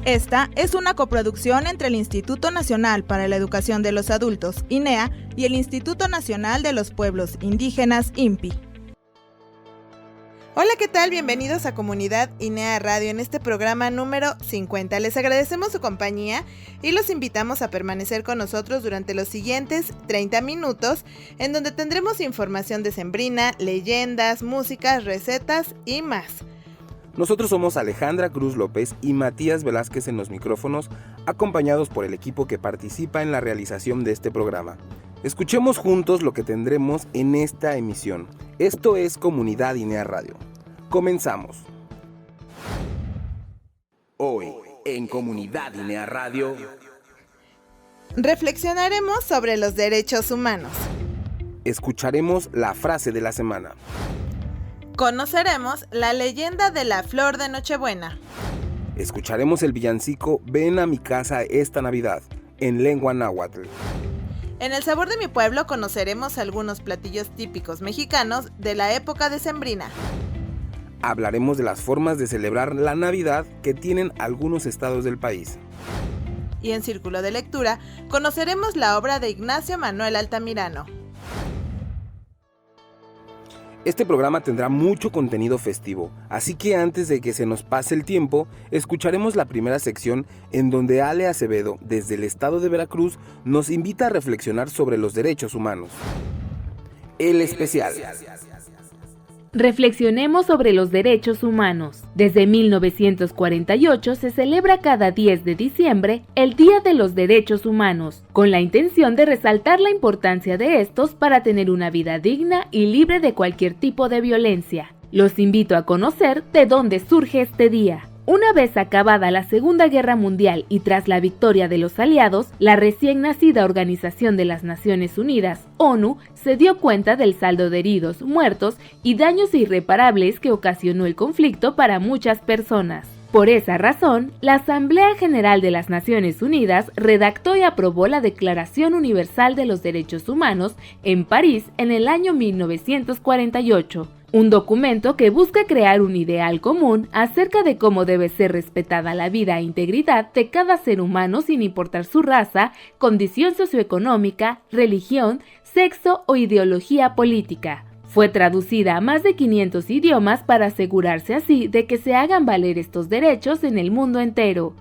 Esta es una coproducción entre el Instituto Nacional para la Educación de los Adultos, INEA, y el Instituto Nacional de los Pueblos Indígenas, INPI. Hola, ¿qué tal? Bienvenidos a Comunidad INEA Radio en este programa número 50. Les agradecemos su compañía y los invitamos a permanecer con nosotros durante los siguientes 30 minutos, en donde tendremos información decembrina, leyendas, músicas, recetas y más. Nosotros somos Alejandra Cruz López y Matías Velázquez en los micrófonos, acompañados por el equipo que participa en la realización de este programa. Escuchemos juntos lo que tendremos en esta emisión. Esto es Comunidad INEA Radio. Comenzamos. Hoy, en Comunidad INEA Radio, reflexionaremos sobre los derechos humanos. Escucharemos la frase de la semana. Conoceremos la leyenda de la flor de Nochebuena. Escucharemos el villancico Ven a mi casa esta Navidad, en lengua náhuatl. En el sabor de mi pueblo conoceremos algunos platillos típicos mexicanos de la época decembrina. Hablaremos de las formas de celebrar la Navidad que tienen algunos estados del país. Y en Círculo de Lectura conoceremos la obra de Ignacio Manuel Altamirano. Este programa tendrá mucho contenido festivo, así que antes de que se nos pase el tiempo, escucharemos la primera sección en donde Ale Acevedo, desde el estado de Veracruz, nos invita a reflexionar sobre los derechos humanos. El especial. Reflexionemos sobre los derechos humanos. Desde 1948 se celebra cada 10 de diciembre el Día de los Derechos Humanos, con la intención de resaltar la importancia de estos para tener una vida digna y libre de cualquier tipo de violencia. Los invito a conocer de dónde surge este día. Una vez acabada la Segunda Guerra Mundial y tras la victoria de los aliados, la recién nacida Organización de las Naciones Unidas, ONU, se dio cuenta del saldo de heridos, muertos y daños irreparables que ocasionó el conflicto para muchas personas. Por esa razón, la Asamblea General de las Naciones Unidas redactó y aprobó la Declaración Universal de los Derechos Humanos en París en el año 1948. Un documento que busca crear un ideal común acerca de cómo debe ser respetada la vida e integridad de cada ser humano sin importar su raza, condición socioeconómica, religión, sexo o ideología política. Fue traducida a más de 500 idiomas para asegurarse así de que se hagan valer estos derechos en el mundo entero.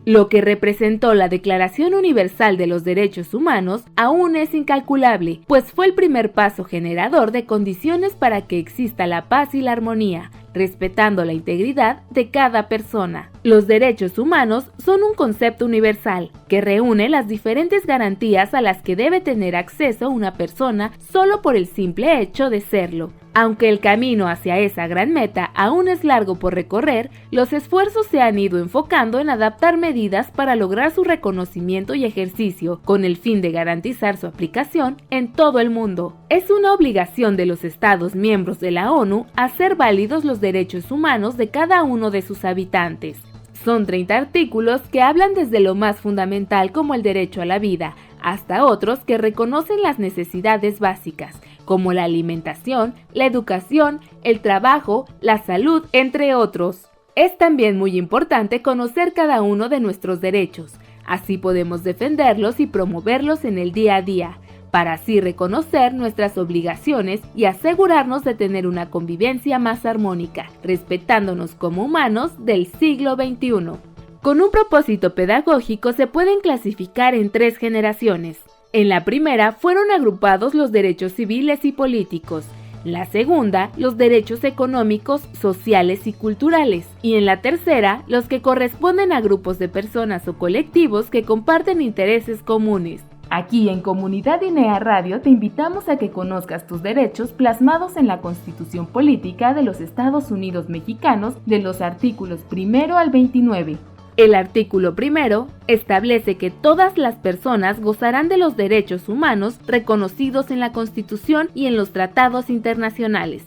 Lo que representó la Declaración Universal de los Derechos Humanos aún es incalculable, pues fue el primer paso generador de condiciones para que exista la paz y la armonía, respetando la integridad de cada persona. Los derechos humanos son un concepto universal que reúne las diferentes garantías a las que debe tener acceso una persona solo por el simple hecho de serlo. Aunque el camino hacia esa gran meta aún es largo por recorrer, los esfuerzos se han ido enfocando en adaptar medidas para lograr su reconocimiento y ejercicio, con el fin de garantizar su aplicación en todo el mundo. Es una obligación de los Estados miembros de la ONU hacer válidos los derechos humanos de cada uno de sus habitantes. Son 30 artículos que hablan desde lo más fundamental como el derecho a la vida, hasta otros que reconocen las necesidades básicas, como la alimentación, la educación, el trabajo, la salud, entre otros. Es también muy importante conocer cada uno de nuestros derechos, así podemos defenderlos y promoverlos en el día a día, para así reconocer nuestras obligaciones y asegurarnos de tener una convivencia más armónica, respetándonos como humanos del siglo XXI. Con un propósito pedagógico se pueden clasificar en 3 generaciones. En la primera fueron agrupados los derechos civiles y políticos, en la segunda los derechos económicos, sociales y culturales, y en la tercera los que corresponden a grupos de personas o colectivos que comparten intereses comunes. Aquí en Comunidad INEA Radio te invitamos a que conozcas tus derechos plasmados en la Constitución Política de los Estados Unidos Mexicanos de los artículos 1 al 29. El artículo 1 establece que todas las personas gozarán de los derechos humanos reconocidos en la Constitución y en los tratados internacionales.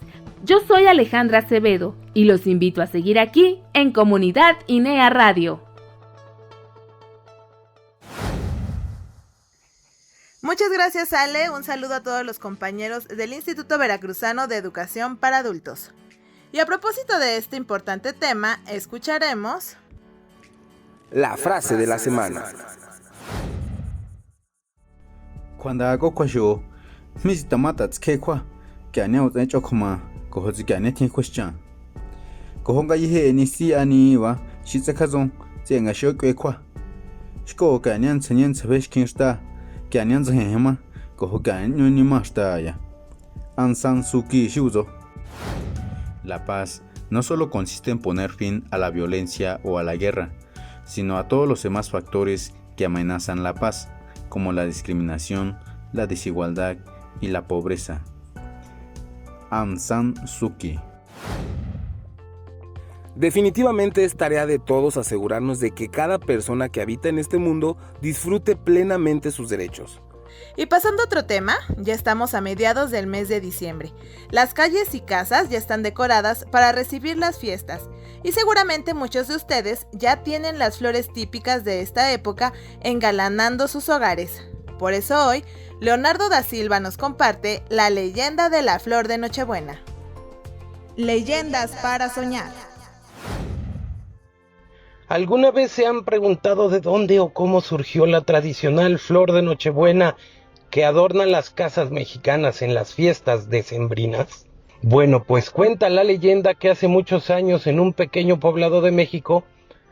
Yo soy Alejandra Acevedo y los invito a seguir aquí en Comunidad INEA Radio. Muchas gracias, Ale. Un saludo a todos los compañeros del Instituto Veracruzano de Educación para Adultos. Y a propósito de este importante tema, escucharemos La frase de la semana. Cuando hago cuajo, mis tomatas que han hecho como cojones que han hecho cuestión. Cojonga y ni si ani va, si se casó, si en asho que Shko que han enseñado sabes quién está, que han enseñado, cojo que han ni más ya. Aung San Suu Kyi Shuzo. La paz no solo consiste en poner fin a la violencia o a la guerra, sino a todos los demás factores que amenazan la paz, como la discriminación, la desigualdad y la pobreza. Aung San Suu Kyi. Definitivamente es tarea de todos asegurarnos de que cada persona que habita en este mundo disfrute plenamente sus derechos. Y pasando a otro tema, ya estamos a mediados del mes de diciembre. Las calles y casas ya están decoradas para recibir las fiestas y seguramente muchos de ustedes ya tienen las flores típicas de esta época engalanando sus hogares. Por eso hoy, Leonardo da Silva nos comparte la leyenda de la flor de Nochebuena. Leyendas para soñar. ¿Alguna vez se han preguntado de dónde o cómo surgió la tradicional flor de Nochebuena que adorna las casas mexicanas en las fiestas decembrinas? Bueno, pues cuenta la leyenda que hace muchos años en un pequeño poblado de México,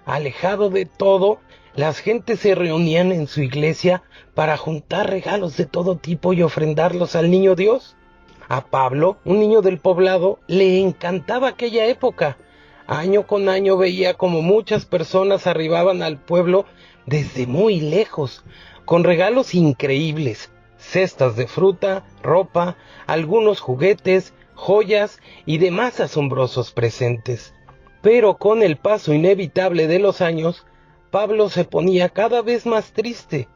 alejado de todo, las gentes se reunían en su iglesia para juntar regalos de todo tipo y ofrendarlos al niño Dios. A Pablo, un niño del poblado, le encantaba aquella época. Año con año veía como muchas personas arribaban al pueblo desde muy lejos, con regalos increíbles, cestas de fruta, ropa, algunos juguetes, joyas y demás asombrosos presentes. Pero con el paso inevitable de los años, Pablo se ponía cada vez más triste.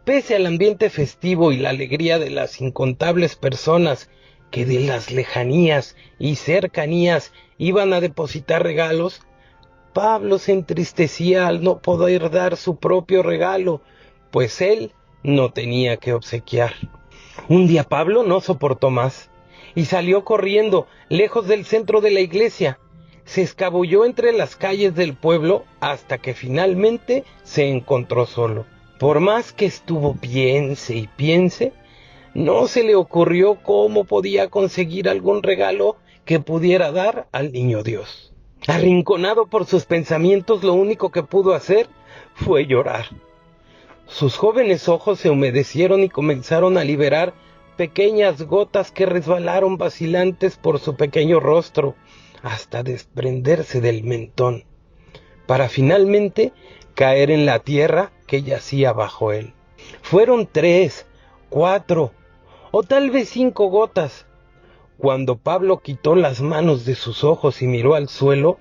Pese al ambiente festivo y la alegría de las incontables personas que de las lejanías y cercanías iban a depositar regalos, Pablo se entristecía al no poder dar su propio regalo, pues él no tenía que obsequiar. Un día Pablo no soportó más y salió corriendo lejos del centro de la iglesia. Se escabulló entre las calles del pueblo hasta que finalmente se encontró solo. Por más que estuvo piense y piense, no se le ocurrió cómo podía conseguir algún regalo que pudiera dar al niño Dios. Arrinconado por sus pensamientos, lo único que pudo hacer fue llorar. Sus jóvenes ojos se humedecieron y comenzaron a liberar pequeñas gotas que resbalaron vacilantes por su pequeño rostro, hasta desprenderse del mentón, para finalmente caer en la tierra que yacía bajo él. Fueron 3, 4 o tal vez 5 gotas. Cuando Pablo quitó las manos de sus ojos y miró al suelo,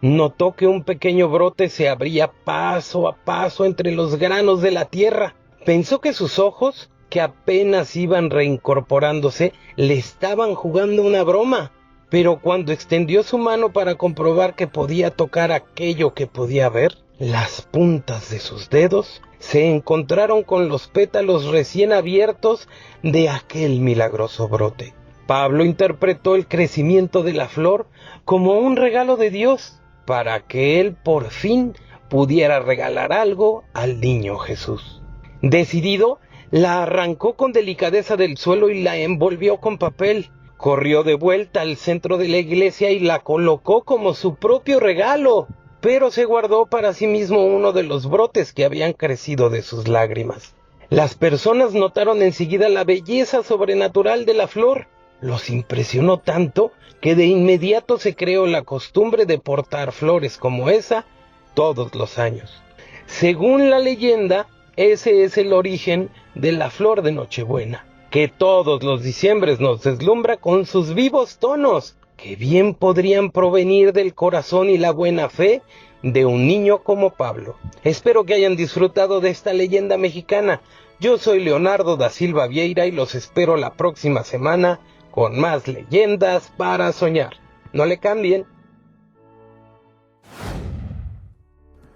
notó que un pequeño brote se abría paso a paso entre los granos de la tierra. Pensó que sus ojos, que apenas iban reincorporándose, le estaban jugando una broma. Pero cuando extendió su mano para comprobar que podía tocar aquello que podía ver, las puntas de sus dedos se encontraron con los pétalos recién abiertos de aquel milagroso brote. Pablo interpretó el crecimiento de la flor como un regalo de Dios para que él por fin pudiera regalar algo al niño Jesús. Decidido, la arrancó con delicadeza del suelo y la envolvió con papel. Corrió de vuelta al centro de la iglesia y la colocó como su propio regalo, pero se guardó para sí mismo uno de los brotes que habían crecido de sus lágrimas. Las personas notaron enseguida la belleza sobrenatural de la flor. Los impresionó tanto que de inmediato se creó la costumbre de portar flores como esa todos los años. Según la leyenda, ese es el origen de la flor de Nochebuena, que todos los diciembres nos deslumbra con sus vivos tonos, que bien podrían provenir del corazón y la buena fe de un niño como Pablo. Espero que hayan disfrutado de esta leyenda mexicana. Yo soy Leonardo da Silva Vieira y los espero la próxima semana con más leyendas para soñar. No le cambien.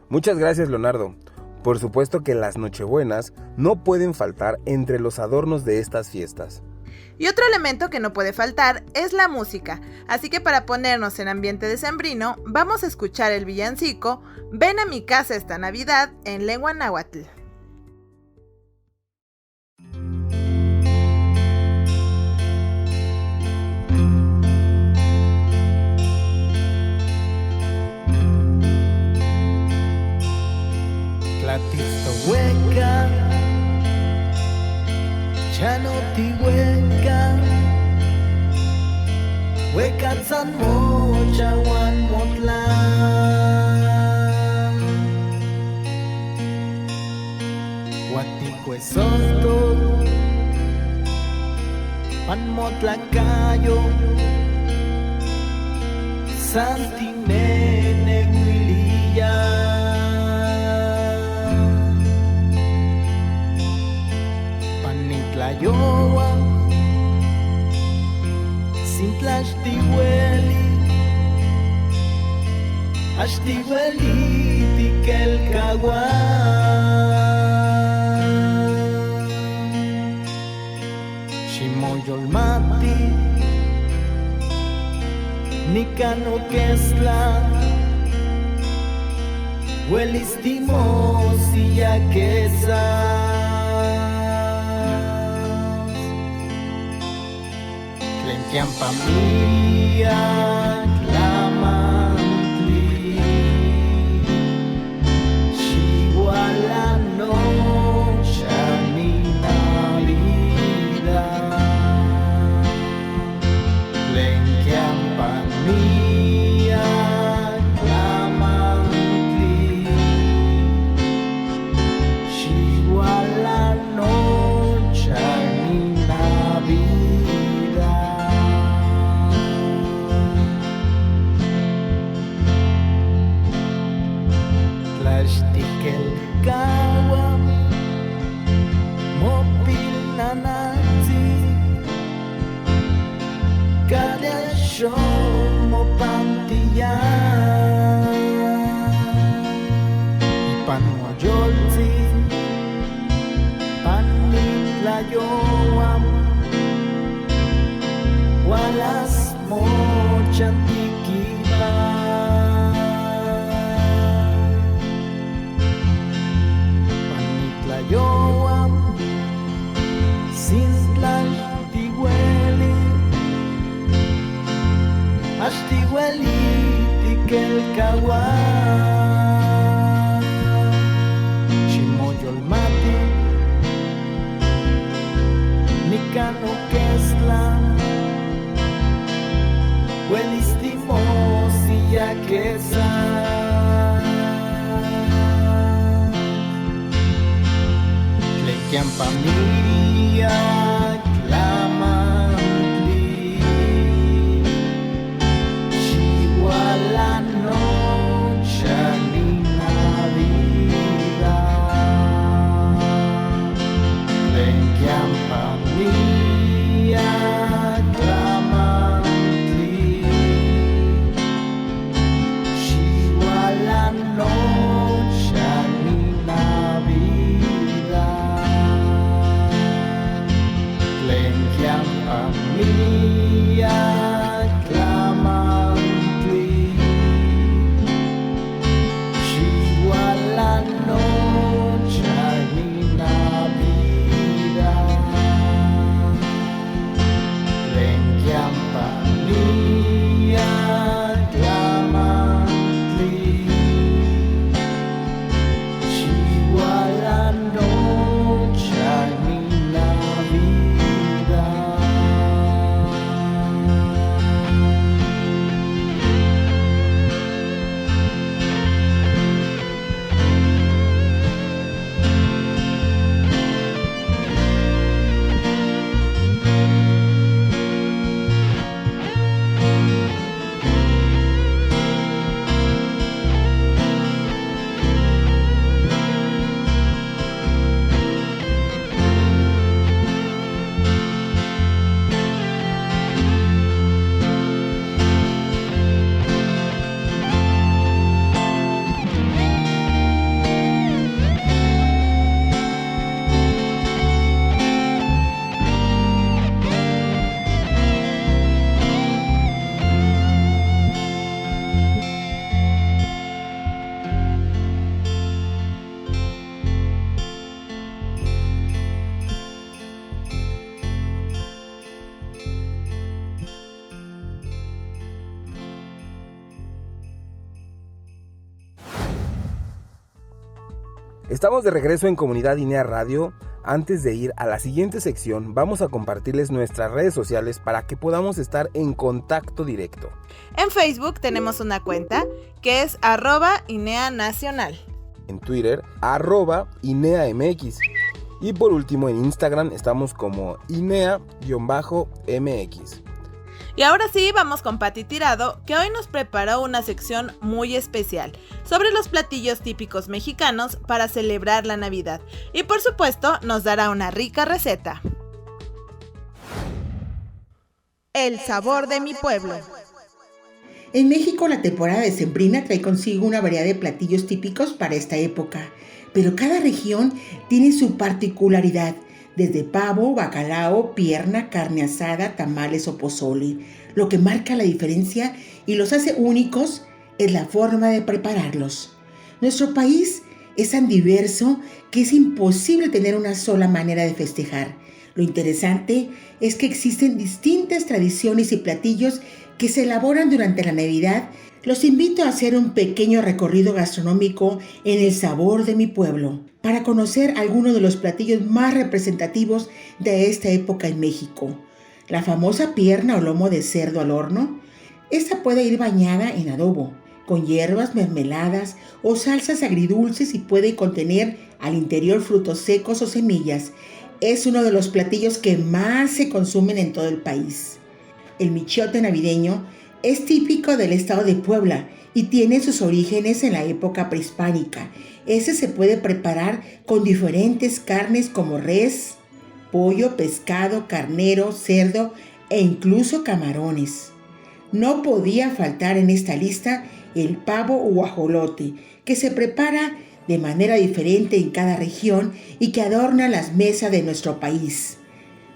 Muchas gracias, Leonardo. Por supuesto que las Nochebuenas no pueden faltar entre los adornos de estas fiestas. Y otro elemento que no puede faltar es la música, así que para ponernos en ambiente decembrino, vamos a escuchar el villancico Ven a mi casa esta Navidad en lengua náhuatl. Tlatito hueca, chanoti hueca, hueca san mocha wan motlan, huaticue soto, pan motlacayo, santinene huililla. Yoa, sin plashtihueli, ashtihueli, tikel kawan. Shimoyolmati, nikano kesla, huelistimos y ya quesa. Tlempiampa mía, clamantli, Chihualano, Chanina vida. Tlempiampa mía, clamantli, Chihualano, Chanina vida. Tikel kawam mopil nanati kada shom mopantiyan ipan moyolti panitlayoam walas mochantikipan. Yoam sin tlastihueli, ashtihueli tikel kawan. Chimoyolmati, nikano keslan, huelistimos y ya quesan. Tlempiampa mía, clamantli, Chihualano, Chanina vida. Tlempiampa mía, clamantli, Chihualano, Chanina vida. Estamos de regreso en Comunidad INEA Radio. Antes de ir a la siguiente sección, vamos a compartirles nuestras redes sociales para que podamos estar en contacto directo. En Facebook tenemos una cuenta que es @INEANacional. En Twitter, @INEAMX. Y por último, en Instagram estamos como INEA-MX. Y ahora sí, vamos con Pati Tirado, que hoy nos preparó una sección muy especial sobre los platillos típicos mexicanos para celebrar la Navidad. Y por supuesto, nos dará una rica receta. El sabor de mi pueblo. En México, la temporada decembrina trae consigo una variedad de platillos típicos para esta época, pero cada región tiene su particularidad, desde pavo, bacalao, pierna, carne asada, tamales o pozole. Lo que marca la diferencia y los hace únicos es la forma de prepararlos. Nuestro país es tan diverso que es imposible tener una sola manera de festejar. Lo interesante es que existen distintas tradiciones y platillos que se elaboran durante la Navidad. Los invito a hacer un pequeño recorrido gastronómico en el sabor de mi pueblo, para conocer algunos de los platillos más representativos de esta época en México. La famosa pierna o lomo de cerdo al horno. Esta puede ir bañada en adobo, con hierbas, mermeladas o salsas agridulces y puede contener al interior frutos secos o semillas. Es uno de los platillos que más se consumen en todo el país. El michiote navideño es típico del estado de Puebla y tiene sus orígenes en la época prehispánica. Ese se puede preparar con diferentes carnes como res, pollo, pescado, carnero, cerdo e incluso camarones. No podía faltar en esta lista el pavo o ajolote, que se prepara de manera diferente en cada región y que adorna las mesas de nuestro país.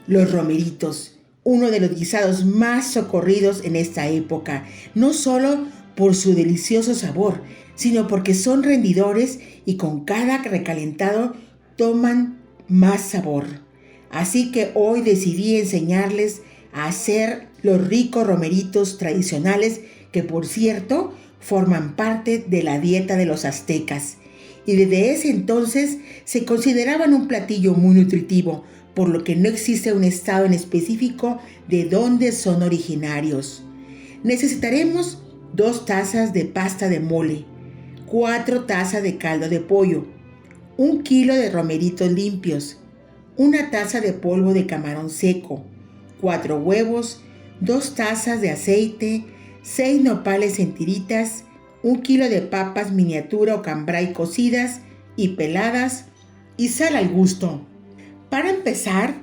Los romeritos, uno de los guisados más socorridos en esta época, no solo por su delicioso sabor, sino porque son rendidores y con cada recalentado toman más sabor. Así que hoy decidí enseñarles a hacer los ricos romeritos tradicionales que, por cierto, forman parte de la dieta de los aztecas. Y desde ese entonces se consideraban un platillo muy nutritivo, por lo que no existe un estado en específico de dónde son originarios. Necesitaremos 2 tazas de pasta de mole, 4 tazas de caldo de pollo, 1 kilo de romeritos limpios, 1 taza de polvo de camarón seco, 4 huevos, 2 tazas de aceite, 6 nopales en tiritas, 1 kilo de papas miniatura o cambray cocidas y peladas y sal al gusto. Para empezar,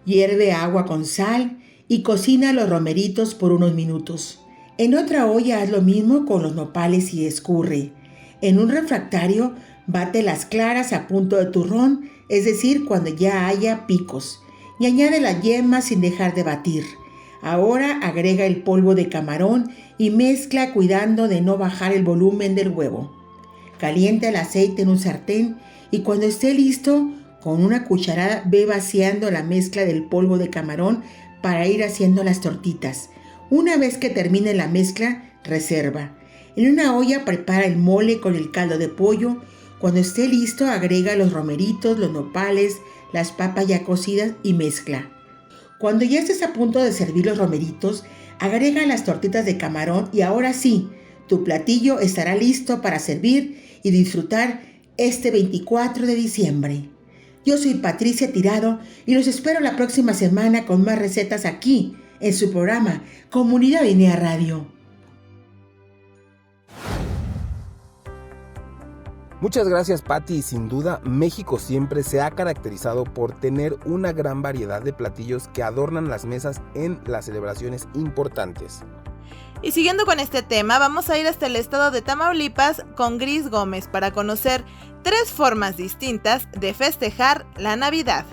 hierve agua con sal y cocina los romeritos por unos minutos. En otra olla haz lo mismo con los nopales y escurre. En un refractario, bate las claras a punto de turrón, es decir, cuando ya haya picos, y añade la yema sin dejar de batir. Ahora agrega el polvo de camarón y mezcla cuidando de no bajar el volumen del huevo. Calienta el aceite en un sartén y cuando esté listo, con una cucharada ve vaciando la mezcla del polvo de camarón para ir haciendo las tortitas. Una vez que termine la mezcla, reserva. En una olla prepara el mole con el caldo de pollo. Cuando esté listo, agrega los romeritos, los nopales, las papas ya cocidas y mezcla. Cuando ya estés a punto de servir los romeritos, agrega las tortitas de camarón y ahora sí, tu platillo estará listo para servir y disfrutar este 24 de diciembre. Yo soy Patricia Tirado y los espero la próxima semana con más recetas aquí, en su programa Comunidad INEA Radio. Muchas gracias, Pati, y sin duda México siempre se ha caracterizado por tener una gran variedad de platillos que adornan las mesas en las celebraciones importantes. Y siguiendo con este tema, vamos a ir hasta el estado de Tamaulipas con Gris Gómez para conocer 3 formas distintas de festejar la Navidad.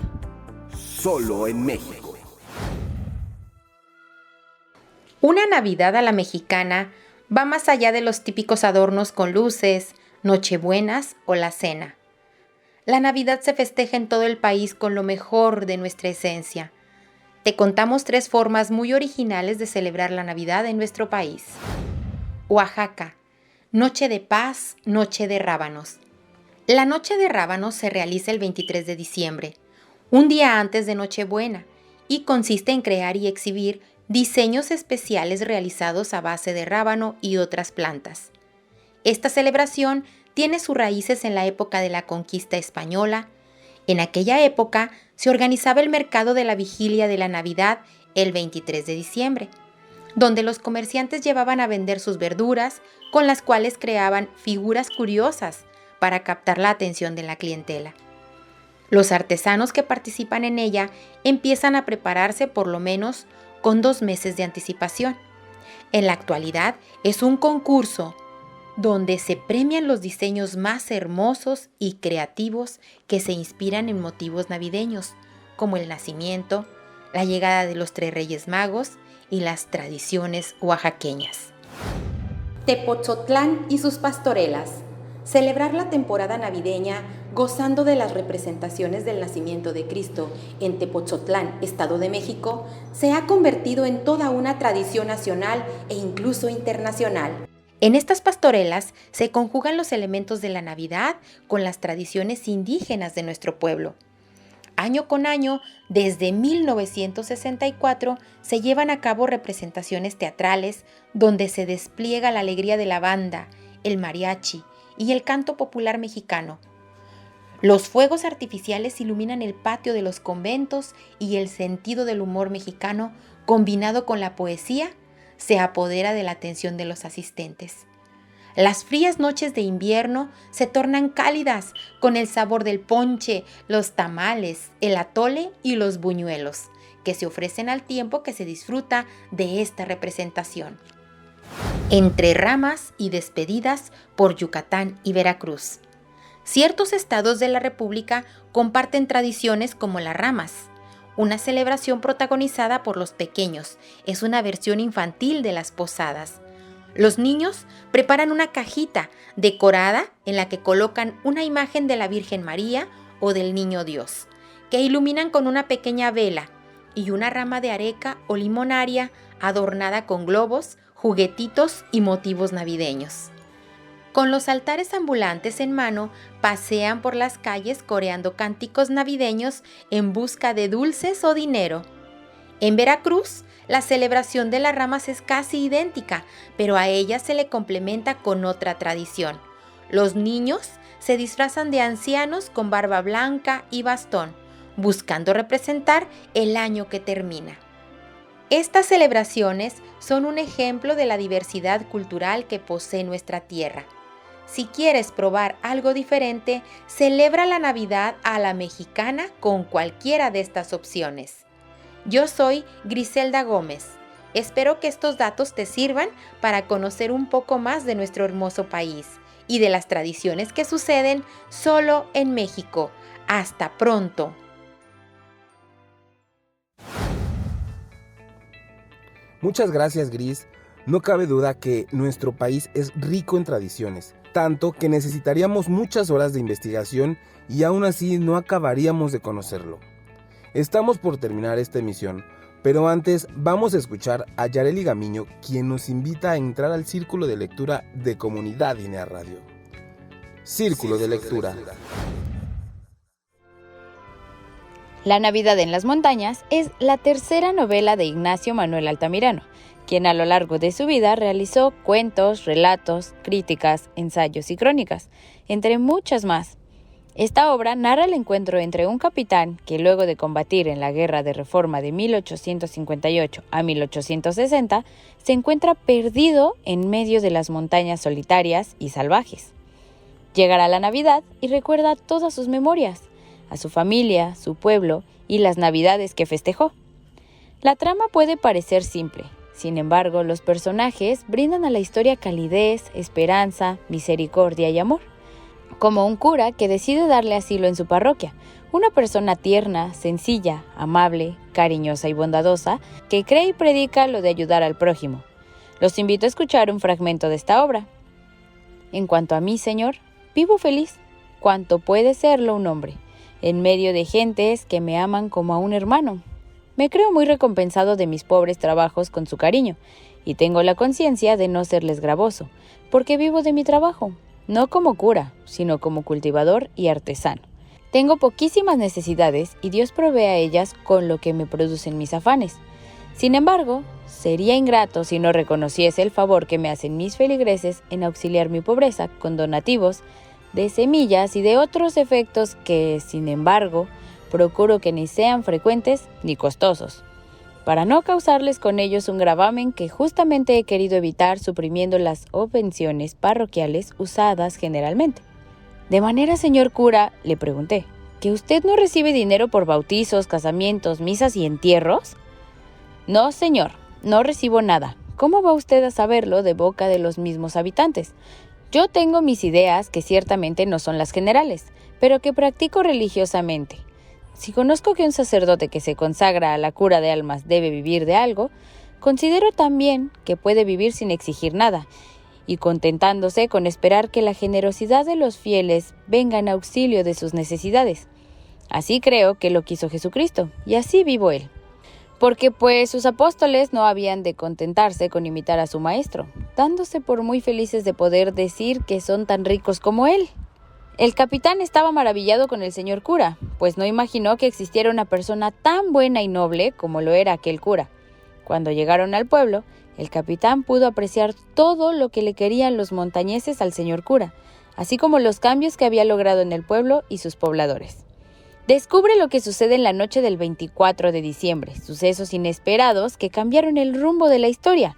Solo en México. Una Navidad a la mexicana va más allá de los típicos adornos con luces, nochebuenas o la cena. La Navidad se festeja en todo el país con lo mejor de nuestra esencia. Te contamos 3 formas muy originales de celebrar la Navidad en nuestro país. Oaxaca, noche de paz, noche de rábanos. La Noche de Rábanos se realiza el 23 de diciembre, un día antes de Nochebuena, y consiste en crear y exhibir diseños especiales realizados a base de rábano y otras plantas. Esta celebración tiene sus raíces en la época de la conquista española. En aquella época se organizaba el mercado de la vigilia de la Navidad el 23 de diciembre, donde los comerciantes llevaban a vender sus verduras, con las cuales creaban figuras curiosas para captar la atención de la clientela. Los artesanos que participan en ella empiezan a prepararse por lo menos con 2 meses de anticipación. En la actualidad es un concurso donde se premian los diseños más hermosos y creativos que se inspiran en motivos navideños, como el nacimiento, la llegada de los 3 Reyes Magos y las tradiciones oaxaqueñas. Tepotzotlán y sus pastorelas. Celebrar la temporada navideña gozando de las representaciones del nacimiento de Cristo en Tepotzotlán, Estado de México, se ha convertido en toda una tradición nacional e incluso internacional. En estas pastorelas se conjugan los elementos de la Navidad con las tradiciones indígenas de nuestro pueblo. Año con año, desde 1964, se llevan a cabo representaciones teatrales donde se despliega la alegría de la banda, el mariachi y el canto popular mexicano. Los fuegos artificiales iluminan el patio de los conventos y el sentido del humor mexicano, combinado con la poesía, se apodera de la atención de los asistentes. Las frías noches de invierno se tornan cálidas con el sabor del ponche, los tamales, el atole y los buñuelos, que se ofrecen al tiempo que se disfruta de esta representación. Entre ramas y despedidas por Yucatán y Veracruz. Ciertos estados de la República comparten tradiciones como las ramas, una celebración protagonizada por los pequeños. Es una versión infantil de las posadas. Los niños preparan una cajita decorada en la que colocan una imagen de la Virgen María o del Niño Dios, que iluminan con una pequeña vela y una rama de areca o limonaria adornada con globos, juguetitos y motivos navideños. Con los altares ambulantes en mano, pasean por las calles coreando cánticos navideños en busca de dulces o dinero. En Veracruz, la celebración de las ramas es casi idéntica, pero a ella se le complementa con otra tradición. Los niños se disfrazan de ancianos con barba blanca y bastón, buscando representar el año que termina. Estas celebraciones son un ejemplo de la diversidad cultural que posee nuestra tierra. Si quieres probar algo diferente, celebra la Navidad a la mexicana con cualquiera de estas opciones. Yo soy Griselda Gómez. Espero que estos datos te sirvan para conocer un poco más de nuestro hermoso país y de las tradiciones que suceden solo en México. Hasta pronto. Muchas gracias, Gris. No cabe duda que nuestro país es rico en tradiciones, tanto que necesitaríamos muchas horas de investigación y aún así no acabaríamos de conocerlo. Estamos por terminar esta emisión, pero antes vamos a escuchar a Yareli Gamiño, quien nos invita a entrar al Círculo de Lectura de Comunidad INEA Radio. Círculo de Lectura. La Navidad en las montañas es la tercera novela de Ignacio Manuel Altamirano, quien a lo largo de su vida realizó cuentos, relatos, críticas, ensayos y crónicas, entre muchas más. Esta obra narra el encuentro entre un capitán que luego de combatir en la Guerra de Reforma de 1858 a 1860, se encuentra perdido en medio de las montañas solitarias y salvajes. Llegará la Navidad y recuerda todas sus memorias, a su familia, su pueblo y las Navidades que festejó. La trama puede parecer simple, sin embargo, los personajes brindan a la historia calidez, esperanza, misericordia y amor. Como un cura que decide darle asilo en su parroquia, una persona tierna, sencilla, amable, cariñosa y bondadosa, que cree y predica lo de ayudar al prójimo. Los invito a escuchar un fragmento de esta obra. En cuanto a mí, Señor, vivo feliz, cuanto puede serlo un hombre, en medio de gentes que me aman como a un hermano. Me creo muy recompensado de mis pobres trabajos con su cariño, y tengo la conciencia de no serles gravoso, porque vivo de mi trabajo. no como cura, sino como cultivador y artesano. Tengo poquísimas necesidades y Dios provee a ellas con lo que me producen mis afanes. Sin embargo, sería ingrato si no reconociese el favor que me hacen mis feligreses en auxiliar mi pobreza con donativos de semillas y de otros efectos que, sin embargo, procuro que ni sean frecuentes ni costosos, para no causarles con ellos un gravamen que justamente he querido evitar suprimiendo las obvenciones parroquiales usadas generalmente. De manera, señor cura, le pregunté, ¿que usted no recibe dinero por bautizos, casamientos, misas y entierros? No, señor, no recibo nada. ¿Cómo va usted a saberlo de boca de los mismos habitantes? Yo tengo mis ideas que ciertamente no son las generales, pero que practico religiosamente. Si conozco que un sacerdote que se consagra a la cura de almas debe vivir de algo, considero también que puede vivir sin exigir nada, y contentándose con esperar que la generosidad de los fieles venga en auxilio de sus necesidades. Así creo que lo quiso Jesucristo, y así vivo Él. Porque pues sus apóstoles no habían de contentarse con imitar a su maestro, dándose por muy felices de poder decir que son tan ricos como Él. El capitán estaba maravillado con el señor cura, pues no imaginó que existiera una persona tan buena y noble como lo era aquel cura. Cuando llegaron al pueblo, el capitán pudo apreciar todo lo que le querían los montañeses al señor cura, así como los cambios que había logrado en el pueblo y sus pobladores. Descubre lo que sucede en la noche del 24 de diciembre, sucesos inesperados que cambiaron el rumbo de la historia.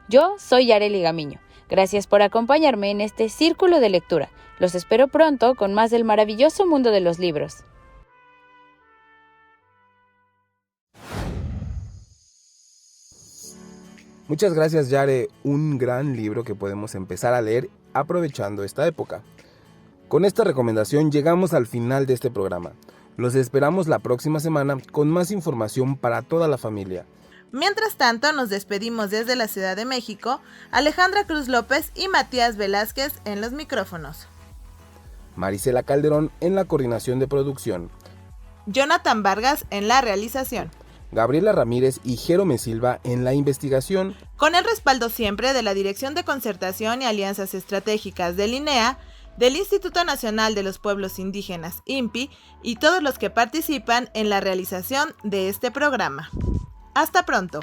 Yo soy Yareli Gamiño. Gracias por acompañarme en este círculo de lectura. Los espero pronto con más del maravilloso mundo de los libros. Muchas gracias, Yare. Un gran libro que podemos empezar a leer aprovechando esta época. Con esta recomendación llegamos al final de este programa. Los esperamos la próxima semana con más información para toda la familia. Mientras tanto, nos despedimos desde la Ciudad de México, Alejandra Cruz López y Matías Velázquez en los micrófonos. Marisela Calderón en la coordinación de producción. Jonathan Vargas en la realización. Gabriela Ramírez y Jerome Silva en la investigación. Con el respaldo siempre de la Dirección de Concertación y Alianzas Estratégicas del INEA, del Instituto Nacional de los Pueblos Indígenas, INPI, y todos los que participan en la realización de este programa. Hasta pronto.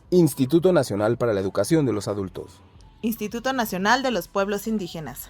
Instituto Nacional para la Educación de los Adultos. Instituto Nacional de los Pueblos Indígenas.